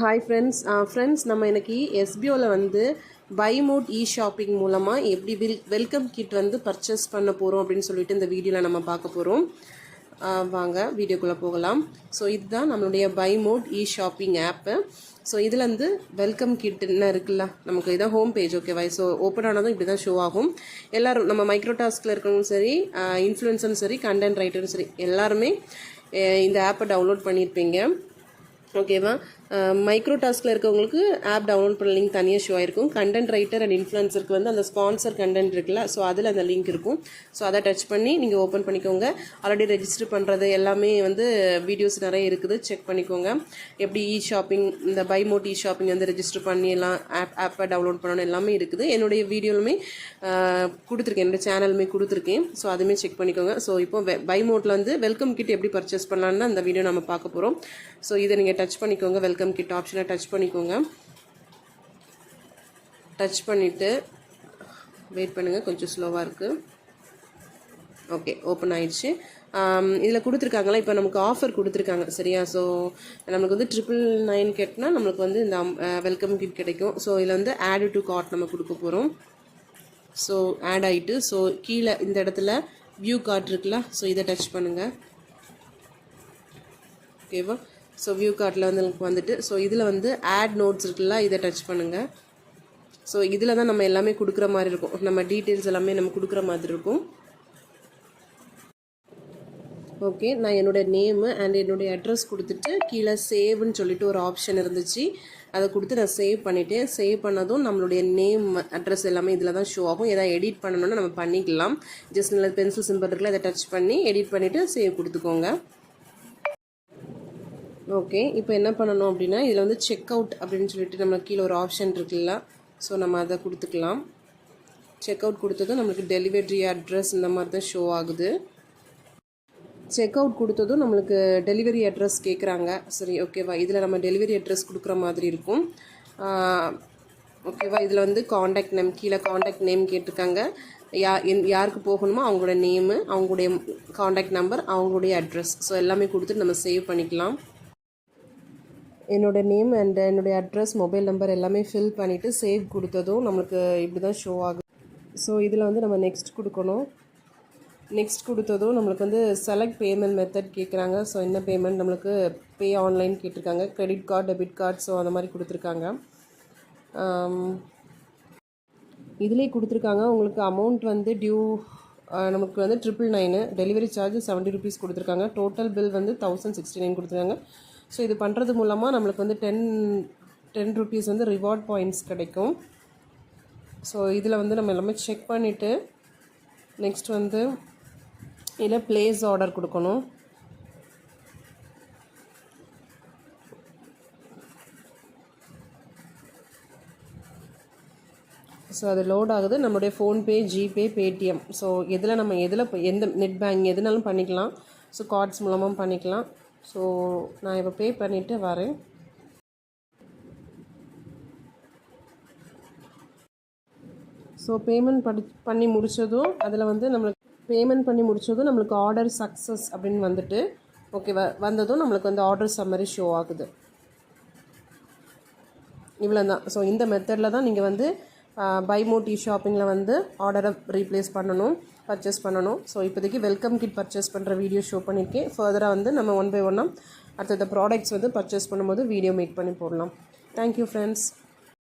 Hi friends நம்ம இன்றைக்கி எஸ்பிஓவில் வந்து பை மோட் ஷாப்பிங் மூலமாக எப்படி வெல்கம் கிட் வந்து பர்ச்சேஸ் பண்ண போகிறோம் அப்படின்னு சொல்லிட்டு இந்த வீடியோவில் நம்ம பார்க்க போகிறோம். வாங்க வீடியோக்குள்ளே போகலாம். ஸோ இதுதான் நம்மளுடைய buy mode shopping app. So இதில் வந்து வெல்கம் கிட்னு இருக்குல்ல, நமக்கு இதான் ஹோம் பேஜ். ஓகேவா? ஸோ ஓப்பன் ஆனதும் இப்படி தான் ஷோ ஆகும். எல்லோரும் நம்ம மைக்ரோ டாஸ்கில் இருக்கவங்களும் சரி, இன்ஃப்ளூயன்ஸரும் சரி, கண்டென்ட் ரைட்டரும் சரி, எல்லாருமே இந்த ஆப்பை டவுன்லோட் பண்ணியிருப்பீங்க. ஓகேவா? மைக்ரோ டாஸ்கில் இருக்கவங்களுக்கு ஆப் டவுன்லோட் பண்ண லிங்க் தனியாக ஷோ ஆயிருக்கும். கண்டென்ட் ரைட்டர் அண்ட் இன்ஃப்ளூயன்ஸருக்கு வந்து அந்த ஸ்பான்சர் கண்டென்ட் இருக்குல்ல, ஸோ அதில் அந்த லிங்க் இருக்கும். ஸோ அதை டச் பண்ணி நீங்கள் ஓப்பன் பண்ணிக்கோங்க. ஆல்ரெடி ரெஜிஸ்டர் பண்ணுறது எல்லாமே வந்து வீடியோஸ் நிறைய இருக்குது, செக் பண்ணிக்கோங்க. எப்படி ஷாப்பிங், இந்த பை மோட் ஷாப்பிங் வந்து ரெஜிஸ்டர் பண்ணி எல்லாம் ஆப்பை டவுன்லோட் பண்ணணும் எல்லாமே இருக்குது. என்னுடைய வீடியோலுமே கொடுத்துருக்கேன், என்னோடய சேனலுமே கொடுத்துருக்கேன். ஸோ அதுவுமே செக் பண்ணிக்கோங்க. ஸோ இப்போ பை மோட்டில் வந்து வெல்கம் கிட் எப்படி பர்ச்சேஸ் பண்ணலான்னு அந்த வீடியோ நம்ம பார்க்க போகிறோம். ஸோ இதை நீங்கள் டச் பண்ணிக்கோங்க. வெல்கம் கிட் ஆப்ஷனை டச் பண்ணிக்கோங்க. டச் பண்ணிவிட்டு வெயிட் பண்ணுங்கள், கொஞ்சம் ஸ்லோவாக இருக்குது. ஓகே, ஓப்பன் ஆயிடுச்சு. இதில் கொடுத்துருக்காங்களா, இப்போ நமக்கு ஆஃபர் கொடுத்துருக்காங்க, சரியா? ஸோ நமக்கு வந்து 999 கேட்னா நம்மளுக்கு வந்து இந்த வெல்கம் கிட் கிடைக்கும். ஸோ இதில் வந்து ஆட் டு கார்ட் நம்ம கொடுக்க போகிறோம். ஸோ ஆட் ஆகிட்டு, ஸோ கீழே இந்த இடத்துல வியூ கார்ட் இருக்குல்ல, ஸோ இதை டச் பண்ணுங்கள். ஓகேவா? ஸோ வியூ கார்ட்டில் வந்து எனக்கு வந்துட்டு, ஸோ இதில் வந்து ஆட் நோட்ஸ் இருக்குல்ல, இதை டச் பண்ணுங்கள். ஸோ இதில் தான் நம்ம எல்லாமே கொடுக்குற மாதிரி இருக்கும், நம்ம டீட்டெயில்ஸ் எல்லாமே நம்ம கொடுக்குற மாதிரி இருக்கும். ஓகே, நான் என்னோடய நேமு அண்ட் என்னுடைய அட்ரஸ் கொடுத்துட்டு கீழே சேவ்னு சொல்லிட்டு ஒரு ஆப்ஷன் இருந்துச்சு, அதை கொடுத்து நான் சேவ் பண்ணிவிட்டேன். சேவ் பண்ணதும் நம்மளுடைய நேம் அட்ரஸ் எல்லாமே இதில் தான் ஷோ ஆகும். எதாவது எடிட் பண்ணணும்னா நம்ம பண்ணிக்கலாம். ஜஸ்ட் நல்ல பென்சில் சிம்பிள் இருக்குல்ல, இதை டச் பண்ணி எடிட் பண்ணிவிட்டு சேவ் கொடுத்துக்கோங்க. ஓகே, இப்போ என்ன பண்ணணும் அப்படின்னா, இதில் வந்து செக் அவுட் அப்படின்னு சொல்லிட்டு நம்ம கீழே ஒரு ஆப்ஷன் இருக்குல்ல, ஸோ நம்ம அதை கொடுத்துக்கலாம். செக் அவுட் கொடுத்ததும் நம்மளுக்கு டெலிவரி அட்ரஸ் இந்த மாதிரி தான் ஷோ ஆகுது. செக் அவுட் கொடுத்ததும் நம்மளுக்கு டெலிவரி அட்ரஸ் கேட்குறாங்க. சரி, ஓகேவா? இதில் நம்ம டெலிவரி அட்ரஸ் கொடுக்குற மாதிரி இருக்கும். ஓகேவா? இதில் வந்து காண்டாக்ட் நேம், கீழே காண்டாக்ட் நேம் கேட்டிருக்காங்க. யாருக்கு போகணுமோ அவங்களோட நேமு, அவங்களுடைய காண்டாக்ட் நம்பர், அவங்களுடைய அட்ரஸ், ஸோ எல்லாமே கொடுத்துட்டு நம்ம சேவ் பண்ணிக்கலாம். என்னோடய நேம் அண்ட் என்னுடைய அட்ரஸ், மொபைல் நம்பர் எல்லாமே ஃபில் பண்ணிவிட்டு சேவ் கொடுத்ததும் நம்மளுக்கு இப்படி தான் ஷோ ஆகுது. ஸோ இதில் வந்து நம்ம நெக்ஸ்ட் கொடுக்கணும். நெக்ஸ்ட் கொடுத்ததும் நம்மளுக்கு வந்து செலக்ட் பேமெண்ட் மெத்தட் கேட்குறாங்க. ஸோ என்ன பேமெண்ட், நம்மளுக்கு பே ஆன்லைன் கேட்டிருக்காங்க. Credit card, debit card, so அந்த மாதிரி கொடுத்துருக்காங்க. இதிலே கொடுத்துருக்காங்க உங்களுக்கு அமௌண்ட் வந்து டியூ நமக்கு வந்து 999, டெலிவரி சார்ஜ் 70 rupees கொடுத்துருக்காங்க. டோட்டல் பில் வந்து 1069 கொடுத்துருக்காங்க. ஸோ இது பண்ணுறது மூலமாக நம்மளுக்கு வந்து 10 rupees வந்து ரிவார்ட் பாயிண்ட்ஸ் கிடைக்கும். ஸோ இதில் வந்து நம்ம எல்லாமே செக் பண்ணிவிட்டு நெக்ஸ்ட் வந்து இதில் ப்ளேஸ் ஆர்டர் கொடுக்கணும். ஸோ அது லோட் ஆகுது. நம்மளுடைய ஃபோன்பே, ஜிபே, பேடிஎம், ஸோ எதில் நம்ம எந்த நெட் பேங்கிங் எதுனாலும் பண்ணிக்கலாம். ஸோ கார்ட்ஸ் மூலமாக பண்ணிக்கலாம். ஸோ நான் இப்போ பே பண்ணிவிட்டு வரேன். ஸோ பேமெண்ட் பண்ணி முடித்ததும் அதில் வந்து நம்மளுக்கு நம்மளுக்கு ஆர்டர் சக்ஸஸ் அப்படின்னு வந்துட்டு, ஓகேவா? வந்ததும் நம்மளுக்கு வந்து ஆர்டர் சம்மரி ஷோ ஆகுது. இவ்வளோ தான். ஸோ இந்த மெத்தடில் தான் நீங்கள் வந்து பை மோட் ஷாப்பிங்கில் வந்து ஆர்டரை ரீப்ளேஸ் பண்ணணும், பர்ச்சேஸ் பண்ணணும். ஸோ இப்போதைக்கு வெல்கம் கிட் பர்ச்சேஸ் பண்ணுற வீடியோ ஷோ பண்ணியிருக்கேன். ஃபர்தராக வந்து நம்ம 1 by 1 அடுத்தது ப்ராடக்ட்ஸ் வந்து பர்ச்சேஸ் பண்ணும்போது வீடியோ மேக் பண்ணி போடலாம். Thank you friends.